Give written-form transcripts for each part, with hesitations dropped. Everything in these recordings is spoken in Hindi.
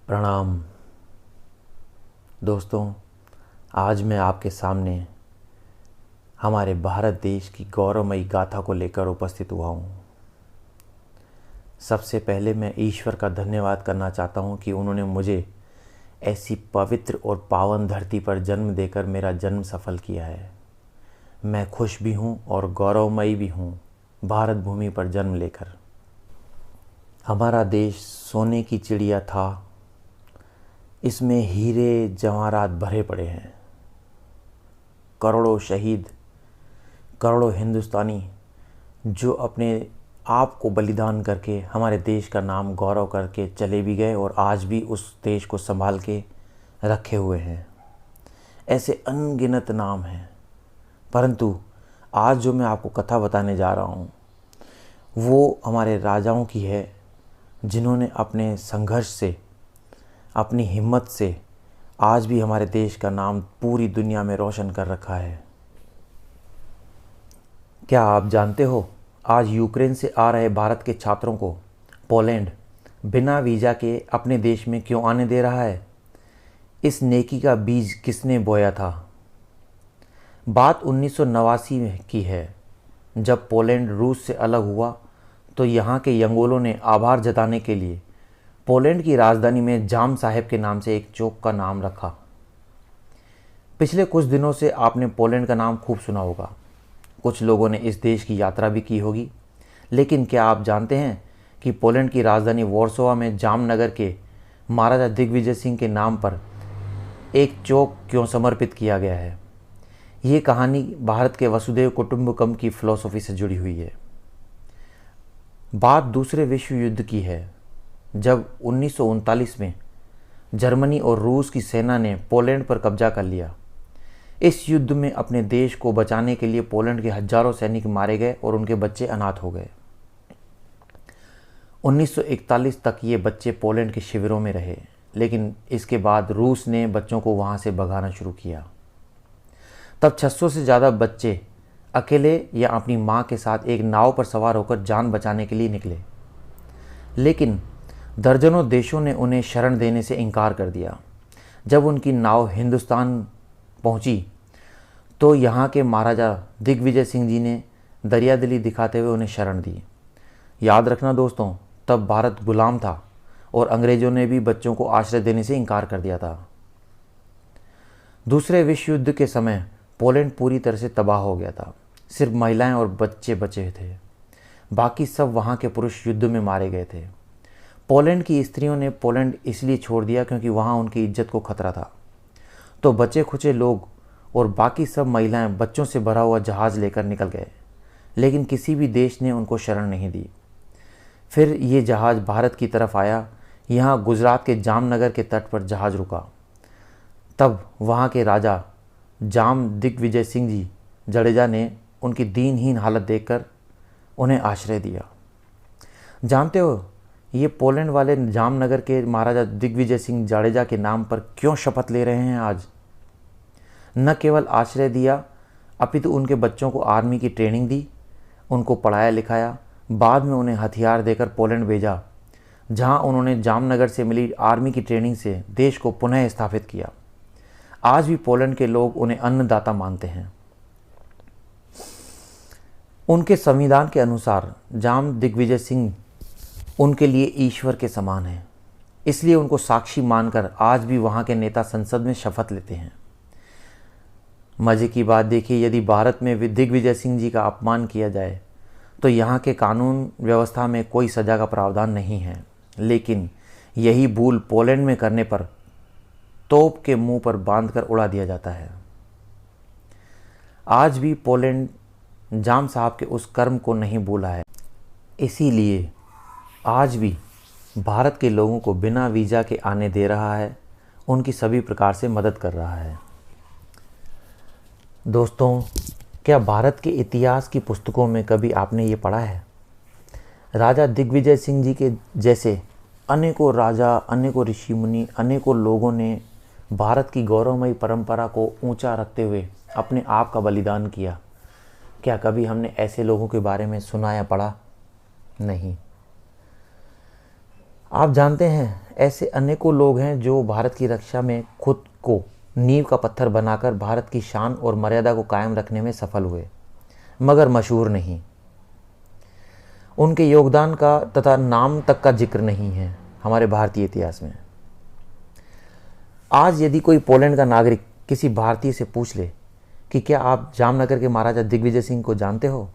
प्रणाम दोस्तों। आज मैं आपके सामने हमारे भारत देश की गौरवमयी गाथा को लेकर उपस्थित हुआ हूँ। सबसे पहले मैं ईश्वर का धन्यवाद करना चाहता हूँ कि उन्होंने मुझे ऐसी पवित्र और पावन धरती पर जन्म देकर मेरा जन्म सफल किया है। मैं खुश भी हूँ और गौरवमयी भी हूँ भारत भूमि पर जन्म लेकर। हमारा देश सोने की चिड़िया था, इसमें हीरे जवाहरात भरे पड़े हैं। करोड़ों शहीद, करोड़ों हिंदुस्तानी जो अपने आप को बलिदान करके हमारे देश का नाम गौरव करके चले भी गए और आज भी उस देश को संभाल के रखे हुए हैं। ऐसे अनगिनत नाम हैं, परंतु आज जो मैं आपको कथा बताने जा रहा हूँ वो हमारे राजाओं की है, जिन्होंने अपने संघर्ष से, अपनी हिम्मत से आज भी हमारे देश का नाम पूरी दुनिया में रोशन कर रखा है। क्या आप जानते हो आज यूक्रेन से आ रहे भारत के छात्रों को पोलैंड बिना वीज़ा के अपने देश में क्यों आने दे रहा है? इस नेकी का बीज किसने बोया था? बात 1989 की है, जब पोलैंड रूस से अलग हुआ तो यहाँ के यंगोलों ने आभार जताने के लिए पोलैंड की राजधानी में जाम साहेब के नाम से एक चौक का नाम रखा। पिछले कुछ दिनों से आपने पोलैंड का नाम खूब सुना होगा, कुछ लोगों ने इस देश की यात्रा भी की होगी। लेकिन क्या आप जानते हैं कि पोलैंड की राजधानी वॉर्सोवा में जामनगर के महाराजा दिग्विजय सिंह के नाम पर एक चौक क्यों समर्पित किया गया है? ये कहानी भारत के वसुधैव कुटुंबकम की फिलॉसफी से जुड़ी हुई है। बात दूसरे विश्व युद्ध की है, जब 1939 में जर्मनी और रूस की सेना ने पोलैंड पर कब्जा कर लिया। इस युद्ध में अपने देश को बचाने के लिए पोलैंड के हजारों सैनिक मारे गए और उनके बच्चे अनाथ हो गए। 1941 तक ये बच्चे पोलैंड के शिविरों में रहे, लेकिन इसके बाद रूस ने बच्चों को वहाँ से भगाना शुरू किया। तब 600 से ज़्यादा बच्चे अकेले या अपनी माँ के साथ एक नाव पर सवार होकर जान बचाने के लिए निकले, लेकिन दर्जनों देशों ने उन्हें शरण देने से इनकार कर दिया। जब उनकी नाव हिंदुस्तान पहुंची तो यहाँ के महाराजा दिग्विजय सिंह जी ने दरियादिली दिखाते हुए उन्हें शरण दी। याद रखना दोस्तों, तब भारत गुलाम था और अंग्रेज़ों ने भी बच्चों को आश्रय देने से इनकार कर दिया था। दूसरे विश्व युद्ध के समय पोलैंड पूरी तरह से तबाह हो गया था। सिर्फ महिलाएं और बच्चे बचे थे, बाकी सब वहाँ के पुरुष युद्ध में मारे गए थे। पोलैंड की स्त्रियों ने पोलैंड इसलिए छोड़ दिया क्योंकि वहाँ उनकी इज्जत को खतरा था। तो बचे खुचे लोग और बाकी सब महिलाएं बच्चों से भरा हुआ जहाज़ लेकर निकल गए, लेकिन किसी भी देश ने उनको शरण नहीं दी। फिर ये जहाज़ भारत की तरफ आया। यहाँ गुजरात के जामनगर के तट पर जहाज़ रुका। तब वहाँ के राजा जाम दिग्विजय सिंह जी जडेजा ने उनकी दीनहीन हालत देखकर उन्हें आश्रय दिया। जानते हो ये पोलैंड वाले जामनगर के महाराजा दिग्विजय सिंह जाडेजा के नाम पर क्यों शपथ ले रहे हैं आज? न केवल आश्रय दिया, अपितु उनके बच्चों को आर्मी की ट्रेनिंग दी, उनको पढ़ाया लिखाया, बाद में उन्हें हथियार देकर पोलैंड भेजा, जहां उन्होंने जामनगर से मिली आर्मी की ट्रेनिंग से देश को पुनः स्थापित किया। आज भी पोलैंड के लोग उन्हें अन्नदाता मानते हैं। उनके संविधान के अनुसार जाम दिग्विजय सिंह उनके लिए ईश्वर के समान है, इसलिए उनको साक्षी मानकर आज भी वहाँ के नेता संसद में शपथ लेते हैं। मज़े की बात देखिए, यदि भारत में दिग्विजय सिंह जी का अपमान किया जाए तो यहाँ के कानून व्यवस्था में कोई सज़ा का प्रावधान नहीं है, लेकिन यही भूल पोलैंड में करने पर तोप के मुंह पर बांधकर उड़ा दिया जाता है। आज भी पोलैंड जाम साहब के उस कर्म को नहीं भूला है, इसीलिए आज भी भारत के लोगों को बिना वीज़ा के आने दे रहा है, उनकी सभी प्रकार से मदद कर रहा है। दोस्तों, क्या भारत के इतिहास की पुस्तकों में कभी आपने ये पढ़ा है? राजा दिग्विजय सिंह जी के जैसे अनेकों राजा, अनेकों ऋषि मुनि, अनेकों लोगों ने भारत की गौरवमयी परंपरा को ऊंचा रखते हुए अपने आप का बलिदान किया। क्या कभी हमने ऐसे लोगों के बारे में सुना या पढ़ा? नहीं। आप जानते हैं ऐसे अनेकों लोग हैं जो भारत की रक्षा में खुद को नींव का पत्थर बनाकर भारत की शान और मर्यादा को कायम रखने में सफल हुए, मगर मशहूर नहीं। उनके योगदान का तथा नाम तक का जिक्र नहीं है हमारे भारतीय इतिहास में। आज यदि कोई पोलैंड का नागरिक किसी भारतीय से पूछ ले कि क्या आप जामनगर के महाराजा दिग्विजय सिंह को जानते हो,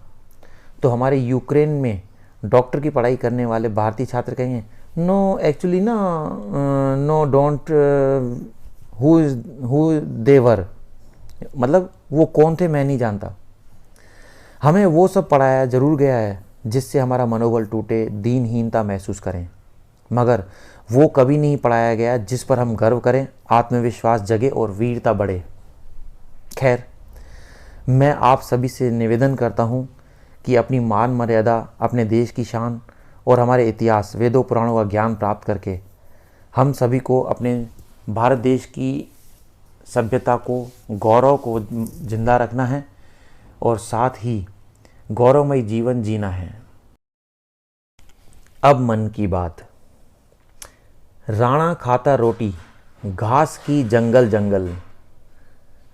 तो हमारे यूक्रेन में डॉक्टर की पढ़ाई करने वाले भारतीय छात्र कहेंगे, नो एक्चुअली ना, नो डोंट, हु देवर, मतलब वो कौन थे मैं नहीं जानता। हमें वो सब पढ़ाया जरूर गया है जिससे हमारा मनोबल टूटे, दीनहीनता महसूस करें, मगर वो कभी नहीं पढ़ाया गया जिस पर हम गर्व करें, आत्मविश्वास जगे और वीरता बढ़े। खैर, मैं आप सभी से निवेदन करता हूँ कि अपनी मान मर्यादा, अपने देश की शान और हमारे इतिहास, वेदों पुराणों का ज्ञान प्राप्त करके हम सभी को अपने भारत देश की सभ्यता को, गौरव को जिंदा रखना है और साथ ही गौरवमय जीवन जीना है। अब मन की बात। राणा खाता रोटी, घास की जंगल जंगल,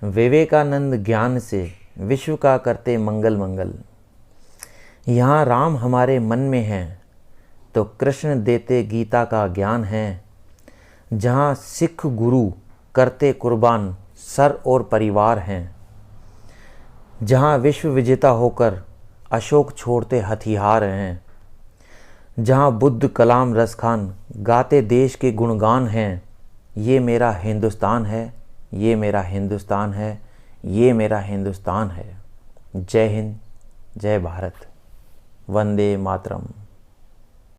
विवेकानंद ज्ञान से विश्व का करते मंगल मंगल। यहाँ राम हमारे मन में हैं तो कृष्ण देते गीता का ज्ञान है। जहाँ सिख गुरु करते कुर्बान सर और परिवार हैं। जहाँ विश्व विजेता होकर अशोक छोड़ते हथियार हैं। जहाँ बुद्ध कलाम रसखान गाते देश के गुणगान हैं। ये मेरा हिंदुस्तान है, ये मेरा हिंदुस्तान है, ये मेरा हिंदुस्तान है। जय हिंद, जय भारत, वंदे मातरम।